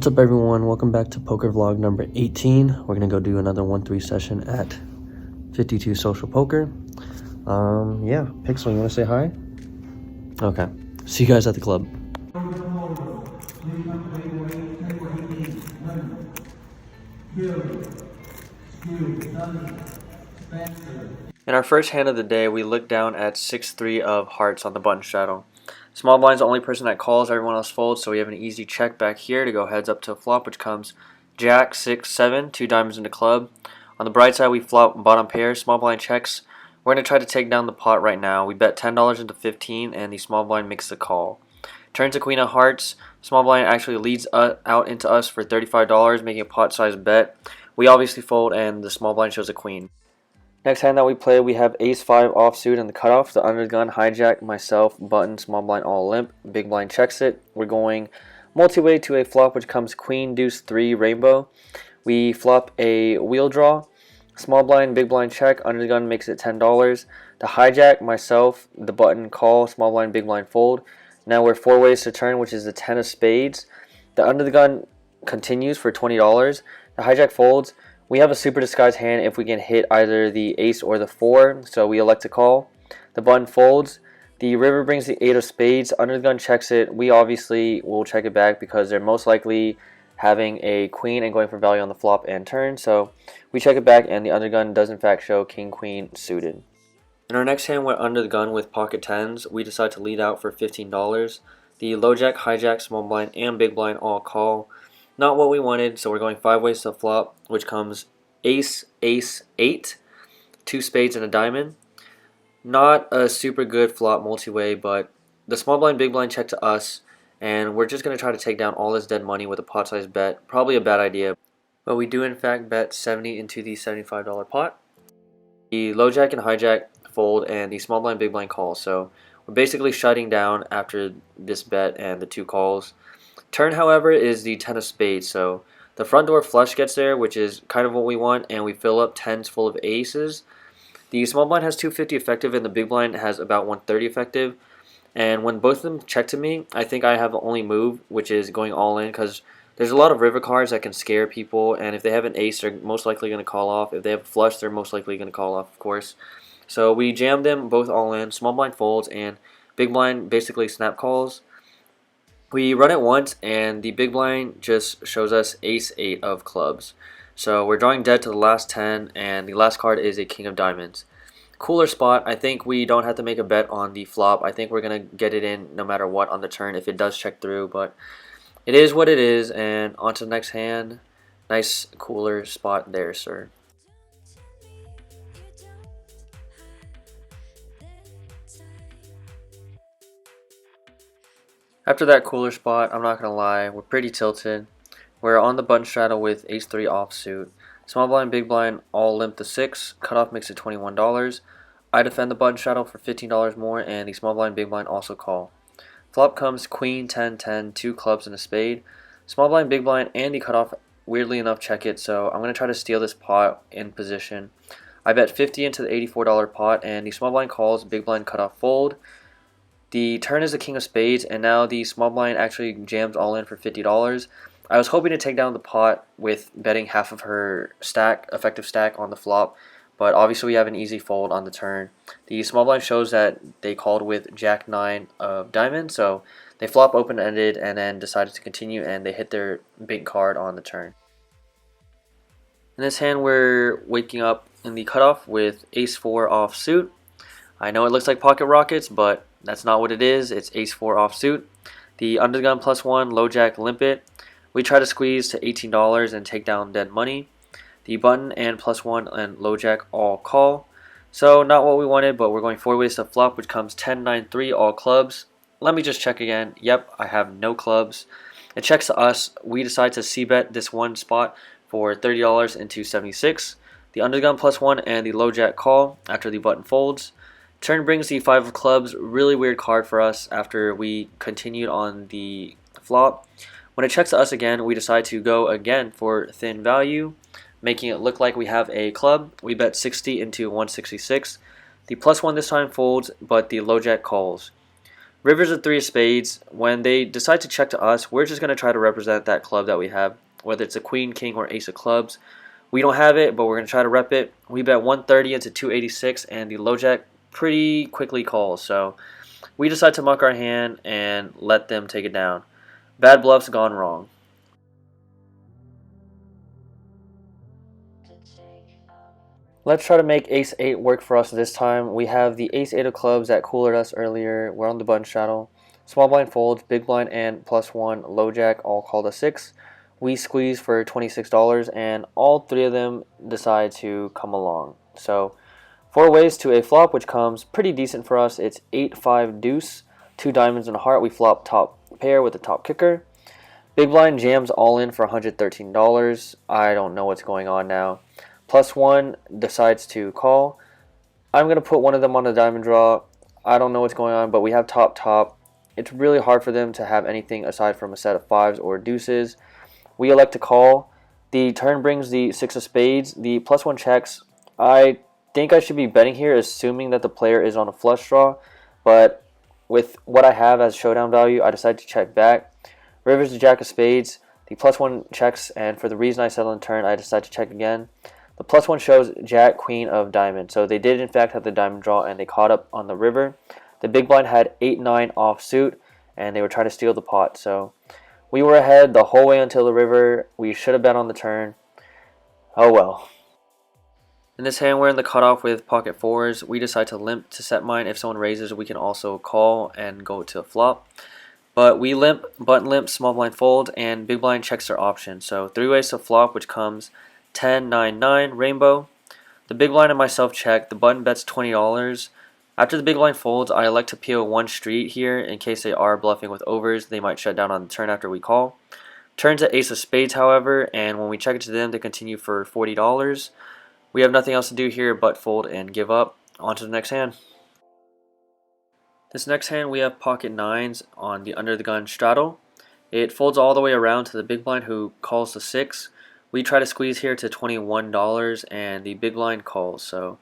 What's up everyone, welcome back to poker vlog number 18. We're gonna go do another 1-3 session at 52 Social Poker. Yeah, Pixel, you wanna say hi? Okay, see you guys at the club. In our first hand of the day, we look down at 6-3 of hearts on the button straddle. Small blind's the only person that calls, everyone else folds, so we have an easy check back here to go heads up to a flop, which comes Jack, 6, 7, 2 diamonds into club. On the bright side, we flop bottom pair, small blind checks. We're going to try to take down the pot right now. We bet $10 into 15, and the small blind makes the call. Turn to queen of hearts. Small blind actually leads out into us for $35, making a pot-sized bet. We obviously fold, and the small blind shows a queen. Next hand that we play, we have ace-5 offsuit in the cutoff. The under the gun, hijack, myself, button, small blind all limp. Big blind checks it. We're going multi-way to a flop, which comes queen, deuce, 3, rainbow. We flop a wheel draw. Small blind, big blind check. Under the gun makes it $10. The hijack, myself, the button, call, small blind, big blind, fold. Now we're 4 ways to turn, which is the 10 of spades. The under the gun continues for $20. The hijack folds. We have a super disguised hand if we can hit either the ace or the 4, so we elect to call. The button folds. The river brings the 8 of spades. Under the gun checks it. We obviously will check it back because they're most likely having a queen and going for value on the flop and turn. So we check it back, and the under gun does in fact show king queen suited. In our next hand, we're under the gun with pocket tens. We decide to lead out for $15. The low jack, hijack, small blind, and big blind all call. Not what we wanted, so we're going 5 ways to the flop, which comes ace, ace, 8, 2 spades and a diamond. Not a super good flop multi-way, but the small blind, big blind check to us, and we're just going to try to take down all this dead money with a pot-sized bet. Probably a bad idea, but we do in fact bet 70 into the $75 pot. The low jack and hijack fold, and the small blind, big blind call, so we're basically shutting down after this bet and the 2 calls. Turn, however, is the 10 of spades, so the front door flush gets there, which is kind of what we want, and we fill up 10s full of aces. The small blind has 250 effective, and the big blind has about 130 effective. And when both of them check to me, I think I have the only move, which is going all in, because there's a lot of river cards that can scare people, and if they have an ace, they're most likely going to call off. If they have a flush, they're most likely going to call off, of course. So we jam them both all in, small blind folds, and big blind basically snap calls. We run it once, and the big blind just shows us ace-8 of clubs. So we're drawing dead to the last 10, and the last card is a king of diamonds. Cooler spot. I think we don't have to make a bet on the flop. I think we're going to get it in no matter what on the turn if it does check through, but it is what it is, and on to the next hand. Nice cooler spot there, sir. After that cooler spot, I'm not going to lie, we're pretty tilted. We're on the button straddle with ace-3 offsuit. Small blind, big blind, all limp the 6. Cutoff makes it $21. I defend the button straddle for $15 more, and the small blind, big blind also call. Flop comes queen, 10, 10, 2 clubs and a spade. Small blind, big blind, and the cutoff weirdly enough check it, so I'm going to try to steal this pot in position. I bet 50 into the $84 pot, and the small blind calls, big blind, cutoff, fold. The turn is the king of spades, and now the small blind actually jams all in for $50. I was hoping to take down the pot with betting half of her stack, effective stack on the flop, but obviously we have an easy fold on the turn. The small blind shows that they called with jack 9 of diamonds, so they flop open-ended and then decided to continue, and they hit their big card on the turn. In this hand, we're waking up in the cutoff with ace-4 offsuit. I know it looks like pocket rockets, but that's not what it is. It's ace-4 offsuit. The under the gun +1, low jack, limp it. We try to squeeze to $18 and take down dead money. The button and +1 and low jack all call. So not what we wanted, but we're going 4 ways to flop, which comes 10, 9, 3, all clubs. Let me just check again. Yep, I have no clubs. It checks to us. We decide to c-bet this one spot for $30 into 76. The under the gun +1 and the low jack call after the button folds. Turn brings the 5 of clubs, really weird card for us after we continued on the flop. When it checks to us again, we decide to go again for thin value, making it look like we have a club. We bet 60 into 166. The +1 this time folds, but the low jack calls. River's a three of spades. When they decide to check to us, we're just going to try to represent that club that we have, whether it's a queen, king, or ace of clubs. We don't have it, but we're going to try to rep it. We bet 130 into 286, and the low jack pretty quickly calls. So we decide to muck our hand and let them take it down. Bad bluffs gone wrong. Let's try to make ace-8 work for us this time. We have the ace-8 of clubs that coolered us earlier. We're on the button straddle. Small blind folds, big blind, and +1 low jack all called a 6. We squeeze for $26, and all three of them decide to come along. So 4 ways to a flop, which comes pretty decent for us. It's 8-5 deuce, 2 diamonds and a heart. We flop top pair with the top kicker. Big blind jams all in for $113. I don't know what's going on now. +1 decides to call. I'm going to put one of them on the diamond draw. I don't know what's going on, but we have top. It's really hard for them to have anything aside from a set of 5s or deuces. We elect to call. The turn brings the 6 of spades. The +1 checks. I think I should be betting here, assuming that the player is on a flush draw, but with what I have as showdown value, I decide to check back. River's the jack of spades. The +1 checks, and for the reason I said on the turn, I decide to check again. The +1 shows jack, queen of diamond, so they did in fact have the diamond draw, and they caught up on the river. The big blind had 8-9 offsuit, and they were trying to steal the pot, so we were ahead the whole way until the river. We should have bet on the turn. Oh well. In this hand, we're in the cutoff with pocket 4s. We decide to limp to set mine. If someone raises, we can also call and go to a flop. But we limp, button limp, small blind fold, and big blind checks their option. So 3 ways to flop, which comes 10-9-9 rainbow. The big blind and myself check. The button bets $20. After the big blind folds, I elect to peel 1 street here in case they are bluffing with overs. They might shut down on the turn after we call. Turn to ace of spades, however, and when we check it to them, they continue for $40. We have nothing else to do here but fold and give up. On to the next hand. This next hand, we have pocket 9s on the under the gun straddle. It folds all the way around to the big blind, who calls the 6. We try to squeeze here to $21, and the big blind calls. So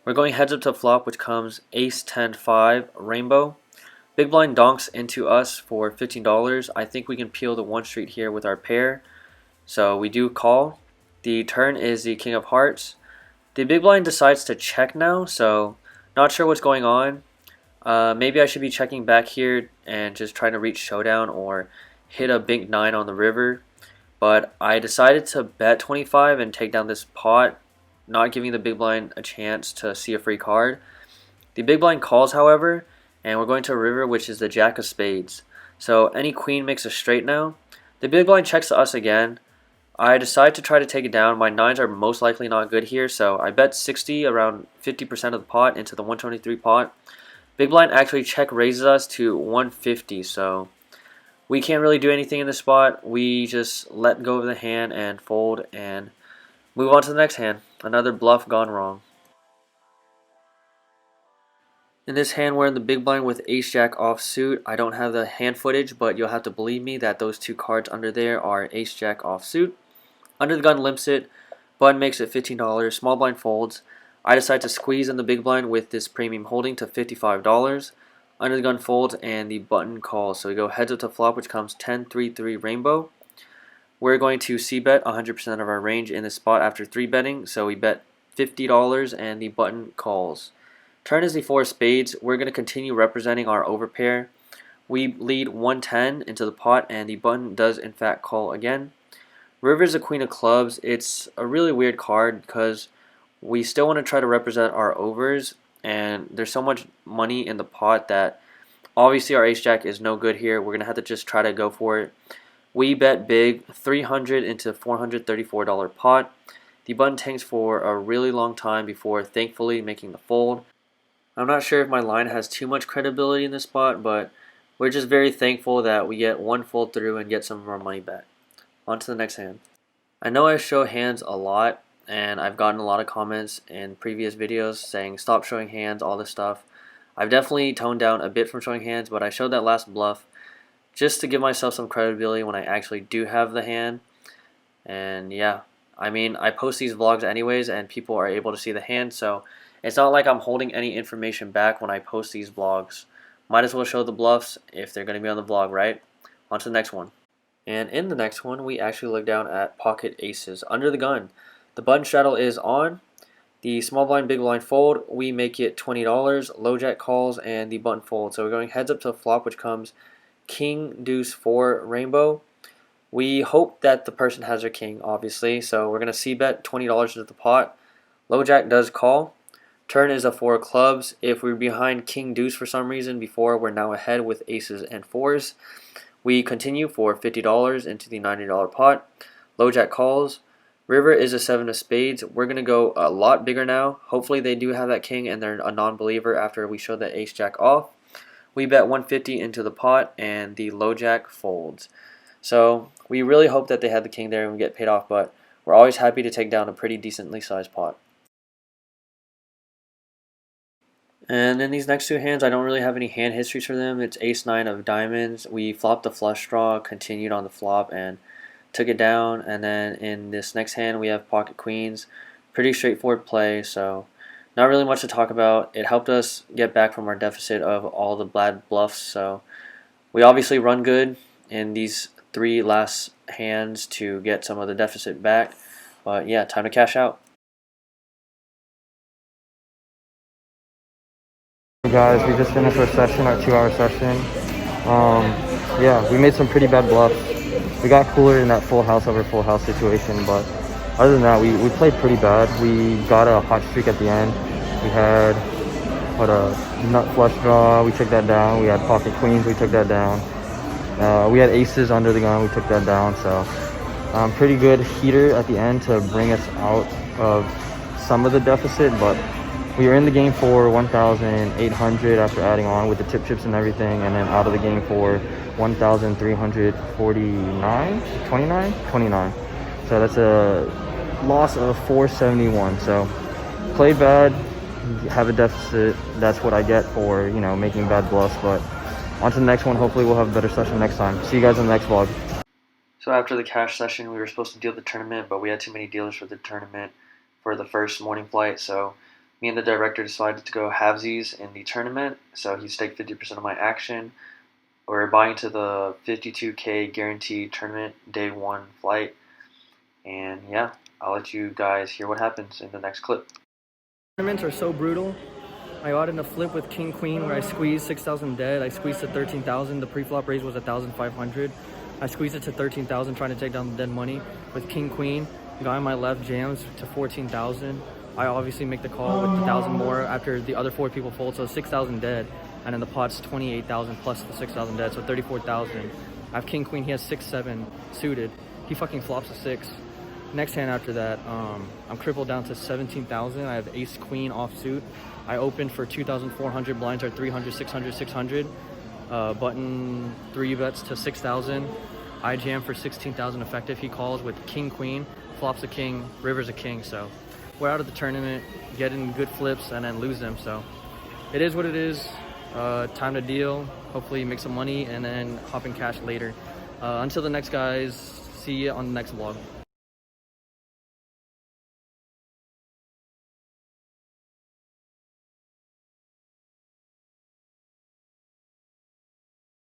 we're going heads up to flop, which comes ace-10-5 rainbow. Big blind donks into us for $15. I think we can peel the 1 street here with our pair. So we do call. The turn is the king of hearts. The big blind decides to check now, so not sure what's going on. Maybe I should be checking back here and just trying to reach showdown or hit a big 9 on the river. But I decided to bet 25 and take down this pot, not giving the big blind a chance to see a free card. The big blind calls, however, and we're going to a river, which is the jack of spades. So any queen makes a straight now. The big blind checks to us again. I decide to try to take it down. My 9s are most likely not good here, so I bet 60, around 50% of the pot, into the 123 pot. Big blind actually check raises us to 150, so we can't really do anything in this spot. We just let go of the hand and fold and move on to the next hand. Another bluff gone wrong. In this hand, we're in the big blind with ace-jack offsuit. I don't have the hand footage, but you'll have to believe me that those 2 cards under there are ace-jack offsuit. Under the gun limps it. Button makes it $15. Small blind folds. I decide to squeeze in the big blind with this premium holding to $55. Under the gun folds, and the button calls. So we go heads up to flop, which comes 10-3-3 rainbow. We're going to c-bet 100% of our range in this spot after 3 betting. So we bet $50, and the button calls. Turn is the 4 of spades. We're going to continue representing our overpair. We lead 110 into the pot, and the button does in fact call again. River is a queen of clubs. It's a really weird card because we still want to try to represent our overs, and there's so much money in the pot that obviously our ace-jack is no good here. We're going to have to just try to go for it. We bet big, 300 into $434 pot. The button tanks for a really long time before thankfully making the fold. I'm not sure if my line has too much credibility in this spot, but we're just very thankful that we get 1 fold through and get some of our money back. On to the next hand. I know I show hands a lot, and I've gotten a lot of comments in previous videos saying stop showing hands, all this stuff. I've definitely toned down a bit from showing hands, but I showed that last bluff just to give myself some credibility when I actually do have the hand. And yeah, I mean, I post these vlogs anyways, and people are able to see the hand, so it's not like I'm holding any information back when I post these vlogs. Might as well show the bluffs if they're going to be on the vlog, right? On to the next one. And in the next one, we actually look down at pocket aces under the gun. The button straddle is on. The small blind, big blind fold, we make it $20. Low jack calls and the button fold. So we're going heads up to a flop, which comes king, deuce, 4, rainbow. We hope that the person has their king, obviously. So we're going to c-bet $20 into the pot. Low jack does call. Turn is a 4 clubs. If we're behind king, deuce for some reason before, we're now ahead with aces and 4s. We continue for $50 into the $90 pot. Low jack calls. River is a 7 of spades. We're going to go a lot bigger now. Hopefully they do have that king and they're a non-believer after we show the ace jack off. We bet 150 into the pot and the low jack folds. So we really hope that they had the king there and we get paid off, but we're always happy to take down a pretty decently sized pot. And in these next two hands, I don't really have any hand histories for them. It's ace-9 of diamonds. We flopped the flush draw, continued on the flop, and took it down. And then in this next hand, we have pocket queens. Pretty straightforward play, so not really much to talk about. It helped us get back from our deficit of all the bad bluffs. So we obviously run good in these 3 last hands to get some of the deficit back. But yeah, time to cash out. Hey guys, we just finished our session, our 2-hour session. Yeah, we made some pretty bad bluffs. We got cooler in that full house over full house situation, but other than that, we played pretty bad. We got a hot streak at the end. We had a nut flush draw, we took that down. We had pocket queens, we took that down. We had aces under the gun, we took that down. So pretty good heater at the end to bring us out of some of the deficit, but we were in the game for 1,800 after adding on with the tip chips and everything, and then out of the game for 1,349, 29. So that's a loss of 471. So played bad, have a deficit. That's what I get for, you know, making bad bluffs. But on to the next one. Hopefully we'll have a better session next time. See you guys in the next vlog. So after the cash session, we were supposed to deal the tournament, but we had too many dealers for the tournament for the first morning flight. So me and the director decided to go halvesies in the tournament. So he staked 50% of my action. We're buying to the 52K guaranteed tournament day 1 flight. And yeah, I'll let you guys hear what happens in the next clip. Tournaments are so brutal. I got in a flip with king queen where I squeezed 6,000 dead. I squeezed to 13,000. The pre-flop raise was 1,500. I squeezed it to 13,000 trying to take down the dead money with king queen. Guy on my left jams to 14,000. I obviously make the call with 1,000 more after the other 4 people fold, so 6,000 dead. And then the pot's 28,000 plus the 6,000 dead, so 34,000. I have king queen, he has 6-7 suited. He fucking flops a 6. Next hand after that, I'm crippled down to 17,000. I have ace queen offsuit. I opened for 2,400, blinds are 300, 600, 600. Button 3 bets to 6,000. I jam for 16,000 effective. He calls with king queen, flops a king, river's a king. So we're out of the tournament, getting good flips and then lose them. So it is what it is. Time to deal, hopefully make some money and then hop in cash later. Until the next guys, see you on the next vlog.